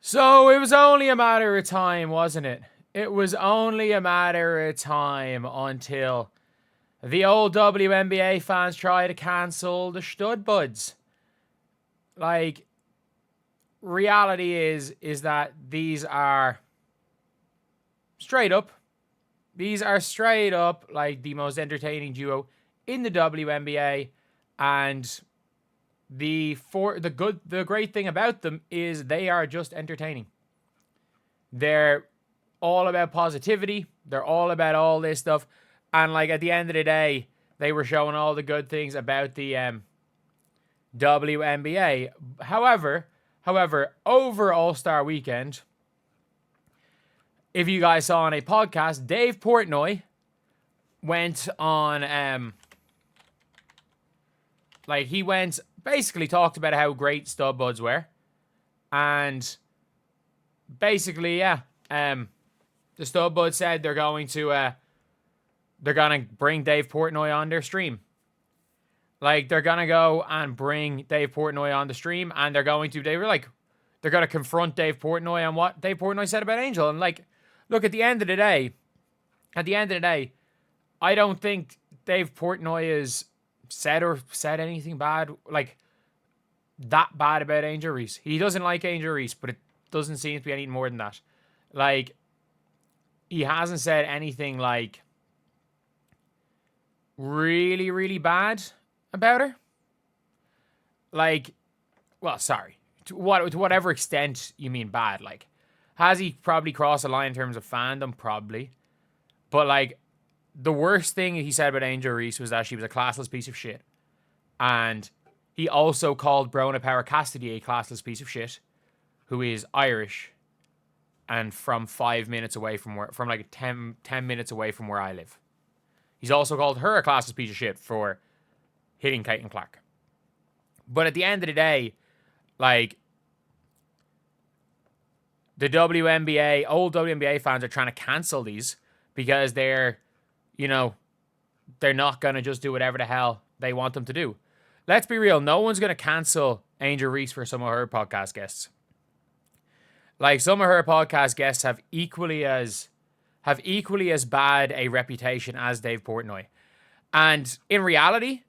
So it was only a matter of time, wasn't it? It was only a matter of time until the old WNBA fans try to cancel the Studbudz. Like, reality is that these are straight up. These are straight up like the most entertaining duo in the WNBA, and the great thing about them is they are just entertaining. They're all about positivity. They're all about all this stuff. And like at the end of the day, they were showing all the good things about the WNBA. However, over All-Star Weekend, if you guys saw on a podcast, Dave Portnoy went on he went basically talked about how great Studbudz were. And basically, the Studbudz said they're going to bring Dave Portnoy on their stream. Like, they're gonna go and bring Dave Portnoy on the stream, and they're gonna confront Dave Portnoy on what Dave Portnoy said about Angel. And like, look, at the end of the day, I don't think Dave Portnoy has said anything bad, like that bad about Angel Reese. He doesn't like Angel Reese, but it doesn't seem to be anything more than that. Like, he hasn't said anything like really, really bad about her. Like, well, sorry. To whatever extent you mean bad. Like, has he probably crossed the line in terms of fandom? Probably. But like, the worst thing he said about Angel Reese was that she was a classless piece of shit. And he also called Breanna Power Cassidy a classless piece of shit, who is Irish and from 5 minutes away from 10 minutes away from where I live. He's also called her a classless piece of shit for hitting Caitlin Clark. But at the end of the day, like, the old WNBA fans are trying to cancel these because they're not going to just do whatever the hell they want them to do. Let's be real. No one's going to cancel Angel Reese for some of her podcast guests. Like, some of her podcast guests have equally as bad a reputation as Dave Portnoy. And in reality,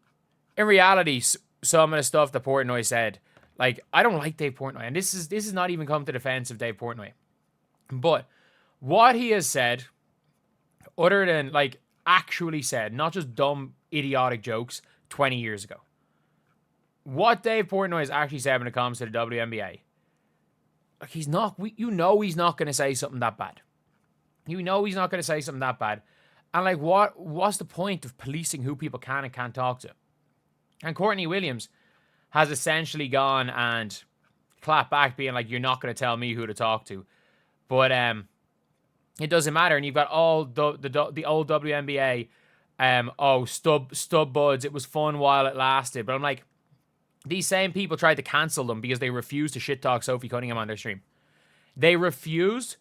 some of the stuff that Portnoy said, like, I don't like Dave Portnoy. And this is not even come to defense of Dave Portnoy. But what he has said, other than, like, actually said, not just dumb, idiotic jokes 20 years ago. What Dave Portnoy has actually said when it comes to the WNBA, like, he's not going to say something that bad. You know he's not going to say something that bad. And like, what's the point of policing who people can and can't talk to? And Courtney Williams has essentially gone and clapped back, being like, you're not going to tell me who to talk to. But it doesn't matter. And you've got all the old WNBA, Studbudz, it was fun while it lasted. But I'm like, these same people tried to cancel them because they refused to shit talk Sophie Cunningham on their stream. They refused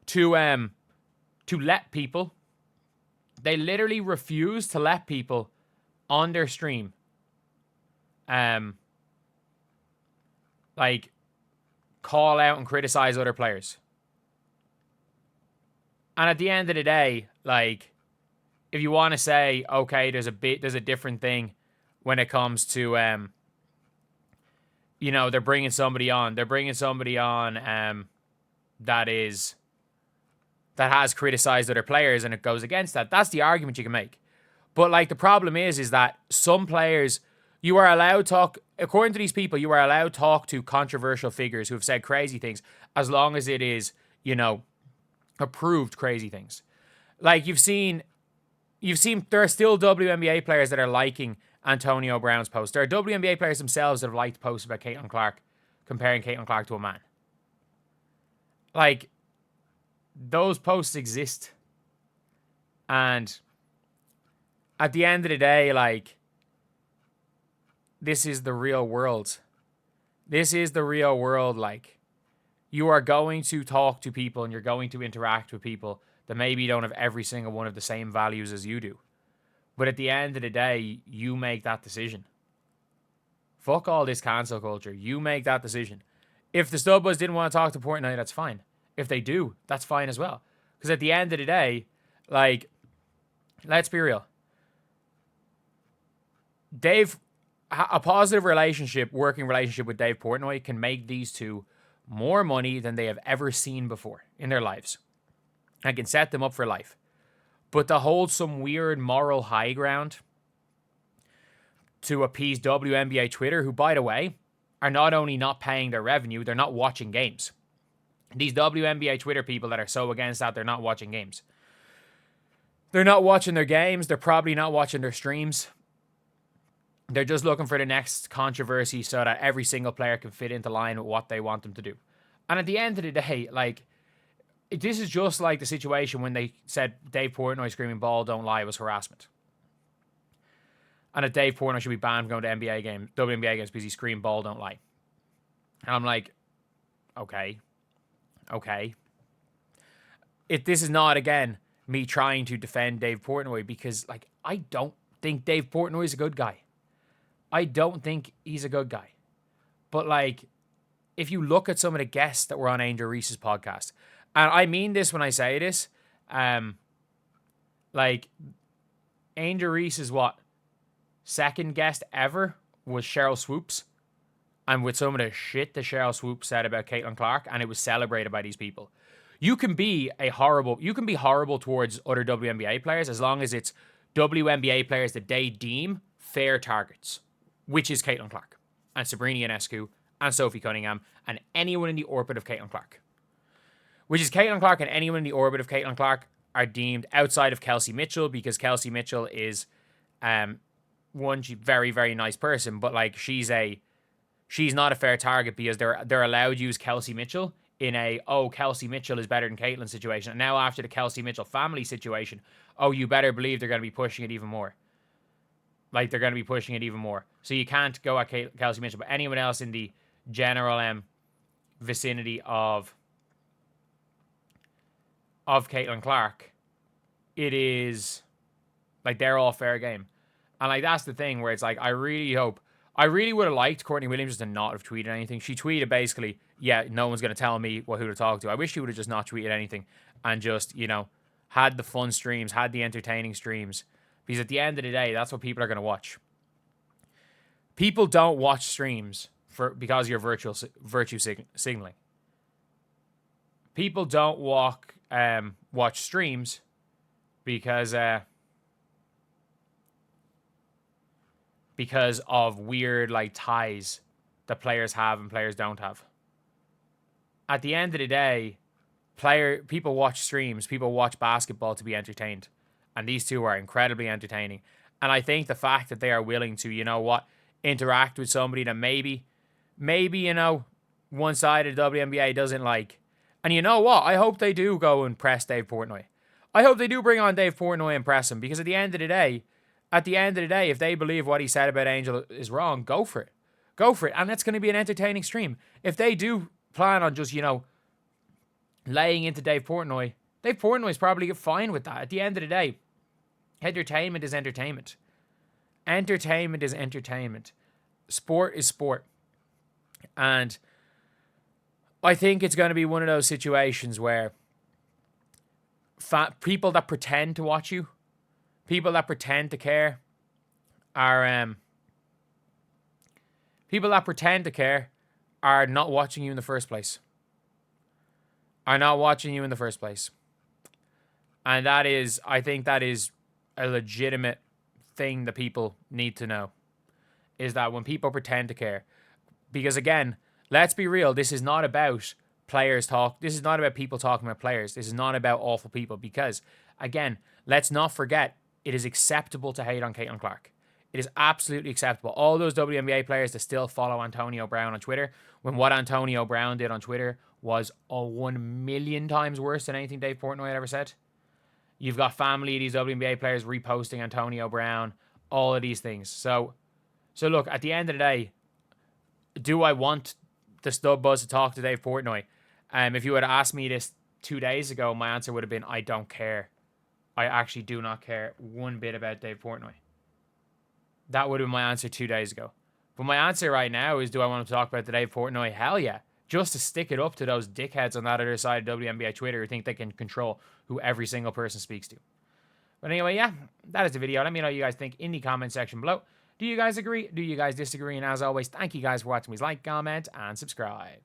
to let people. They literally refused to let people on their stream, like, call out and criticize other players. And at the end of the day, like, if you want to say, okay, there's a different thing when it comes to they're bringing somebody on that has criticized other players and it goes against that. That's the argument you can make. But like, the problem is that some players, you are allowed to talk, according to these people, you are allowed to talk to controversial figures who have said crazy things as long as it is, approved crazy things. Like, you've seen there are still WNBA players that are liking Antonio Brown's post. There are WNBA players themselves that have liked posts about Caitlin Clark, comparing Caitlin Clark to a man. Like, those posts exist. And at the end of the day, like, this is the real world. This is the real world. Like, you are going to talk to people and you're going to interact with people that maybe don't have every single one of the same values as you do. But at the end of the day, you make that decision. Fuck all this cancel culture. You make that decision. If the Studbudz didn't want to talk to Portnoy, that's fine. If they do, that's fine as well. Because at the end of the day, like, let's be real. A positive relationship, working relationship with Dave Portnoy can make these two more money than they have ever seen before in their lives. And can set them up for life. But to hold some weird moral high ground to appease WNBA Twitter, who, by the way, are not only not paying their revenue, they're not watching games. These WNBA Twitter people that are so against that, they're not watching games. They're not watching their games. They're probably not watching their streams. They're just looking for the next controversy so that every single player can fit into line with what they want them to do. And at the end of the day, like, this is just like the situation when they said Dave Portnoy screaming "ball don't lie" was harassment. And that Dave Portnoy should be banned from going to WNBA games because he screamed "ball don't lie." And I'm like, okay. This is not, again, me trying to defend Dave Portnoy, because, like, I don't think Dave Portnoy is a good guy. I don't think he's a good guy. But, like, if you look at some of the guests that were on Angel Reese's podcast, and I mean this when I say this, like, Angel Reese's second guest ever was Cheryl Swoops. And with some of the shit that Cheryl Swoops said about Caitlin Clark, and it was celebrated by these people. You can be horrible towards other WNBA players as long as it's WNBA players that they deem fair targets, which is Caitlin Clark and Sabrina Ionescu and Sophie Cunningham and anyone in the orbit of Caitlin Clark. Which is Caitlin Clark and anyone in the orbit of Caitlin Clark are deemed, outside of Kelsey Mitchell, because Kelsey Mitchell is she's very, very nice person, but like she's not a fair target because they're allowed to use Kelsey Mitchell in Kelsey Mitchell is better than Caitlin situation. And now after the Kelsey Mitchell family situation, you better believe they're going to be pushing it even more. Like, they're going to be pushing it even more. So you can't go at Kelsey Mitchell, but anyone else in the general vicinity of Caitlin Clark, it is like they're all fair game. And like, that's the thing where it's like, I really would have liked Courtney Williams just to not have tweeted anything. She tweeted basically, yeah, no one's going to tell me who to talk to. I wish she would have just not tweeted anything and just, had the fun streams, had the entertaining streams. Because at the end of the day, that's what people are going to watch. People don't watch streams because you're virtue signaling. People don't watch streams because of weird like ties that players have and players don't have. At the end of the day, people watch streams, people watch basketball to be entertained. And these two are incredibly entertaining. And I think the fact that they are willing to, interact with somebody that maybe, one side of the WNBA doesn't like. And you know what? I hope they do go and press Dave Portnoy. I hope they do bring on Dave Portnoy and press him, because at the end of the day, if they believe what he said about Angel is wrong, go for it. Go for it. And that's going to be an entertaining stream. If they do plan on just, laying into Dave Portnoy is probably fine with that. At the end of the day, entertainment is entertainment. Entertainment is entertainment. Sport is sport. And I think it's going to be one of those situations where people that pretend to watch you, people that pretend to care, are not watching you in the first place. And I think that is a legitimate thing that people need to know, is that when people pretend to care, because again, let's be real, this is not about players talk. This is not about people talking about players. This is not about awful people, because again, let's not forget, it is acceptable to hate on Caitlin Clark. It is absolutely acceptable. All those WNBA players that still follow Antonio Brown on Twitter, when what Antonio Brown did on Twitter was 1,000,000 times worse than anything Dave Portnoy had ever said. You've got family of these WNBA players reposting Antonio Brown, all of these things. So look, at the end of the day, do I want the Studbudz to talk to Dave Portnoy? If you had asked me this 2 days ago, my answer would have been, I don't care. I actually do not care one bit about Dave Portnoy. That would have been my answer 2 days ago. But my answer right now is, do I want to talk about the Dave Portnoy? Hell yeah. just to stick it up to those dickheads on that other side of WNBA Twitter who think they can control who every single person speaks to. But anyway, yeah, that is the video. Let me know what you guys think in the comment section below. Do you guys agree? Do you guys disagree? And as always, thank you guys for watching. Please like, comment, and subscribe.